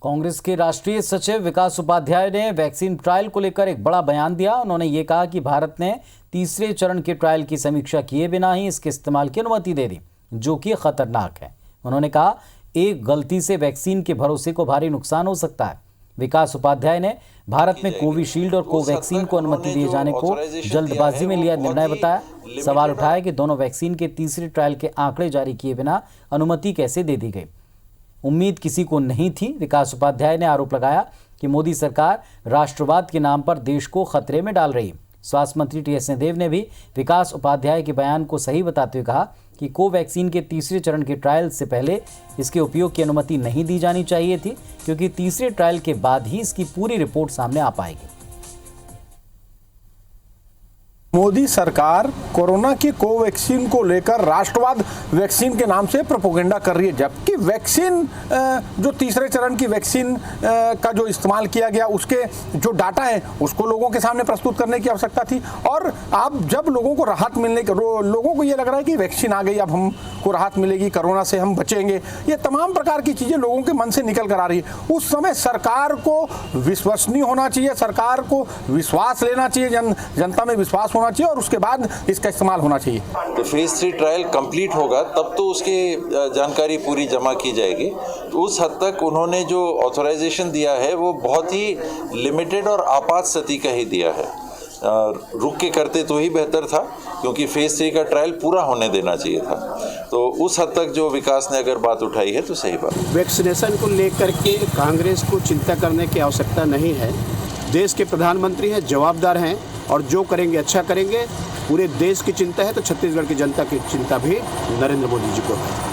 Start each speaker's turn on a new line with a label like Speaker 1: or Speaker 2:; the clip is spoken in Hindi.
Speaker 1: कांग्रेस के राष्ट्रीय सचिव विकास उपाध्याय ने वैक्सीन ट्रायल को लेकर एक बड़ा बयान दिया। उन्होंने ये कहा कि भारत ने तीसरे चरण के ट्रायल की समीक्षा किए बिना ही इसके इस्तेमाल की अनुमति दे दी, जो कि खतरनाक है। उन्होंने कहा, एक गलती से वैक्सीन के भरोसे को भारी नुकसान हो सकता है। विकास उपाध्याय ने भारत में कोविशील्ड और कोवैक्सीन को अनुमति दिए जाने को जल्दबाजी में लिया निर्णय बताया। सवाल उठाया कि दोनों वैक्सीन के तीसरे ट्रायल के आंकड़े जारी किए बिना अनुमति कैसे दे दी गई। उम्मीद किसी को नहीं थी। विकास उपाध्याय ने आरोप लगाया कि मोदी सरकार राष्ट्रवाद के नाम पर देश को खतरे में डाल रही है। स्वास्थ्य मंत्री टी.एस. सिंहदेव ने भी विकास उपाध्याय के बयान को सही बताते हुए कहा कि कोवैक्सीन के तीसरे चरण के ट्रायल से पहले इसके उपयोग की अनुमति नहीं दी जानी चाहिए थी, क्योंकि तीसरे ट्रायल के बाद ही इसकी पूरी रिपोर्ट सामने आ पाएगी।
Speaker 2: मोदी सरकार कोरोना की कोवैक्सीन को लेकर राष्ट्रवाद वैक्सीन के नाम से प्रोपेगेंडा कर रही है, जबकि वैक्सीन जो तीसरे चरण की वैक्सीन का जो इस्तेमाल किया गया उसके जो डाटा है उसको लोगों के सामने प्रस्तुत करने की आवश्यकता थी। और अब जब लोगों को राहत मिलने के लोगों को ये लग रहा है कि वैक्सीन आ गई, अब हमको राहत मिलेगी, कोरोना से हम बचेंगे, ये तमाम प्रकार की चीज़ें लोगों के मन से निकल कर आ रही है। उस समय सरकार को विश्वसनीय होना चाहिए, सरकार को विश्वास लेना चाहिए, जनता में विश्वास होना चाहिए और उसके बाद इसका इस्तेमाल होना चाहिए।
Speaker 3: तो फेज 3 ट्रायल कंप्लीट होगा तब तो उसकी जानकारी पूरी जमा की जाएगी। तो उस हद तक उन्होंने जो ऑथराइजेशन दिया है वो बहुत ही लिमिटेड और आपात स्थिति का ही दिया है। रुक के करते तो ही बेहतर था, क्योंकि फेज 3 का ट्रायल पूरा होने देना चाहिए था। तो उस हद तक जो विकास ने अगर बात उठाई है तो सही बात।
Speaker 4: वैक्सीनेशन को लेकर के कांग्रेस को चिंता करने की आवश्यकता नहीं है। देश के प्रधानमंत्री हैं, जवाबदार हैं और जो करेंगे अच्छा करेंगे। पूरे देश की चिंता है तो छत्तीसगढ़ की जनता की चिंता भी नरेंद्र मोदी जी को है।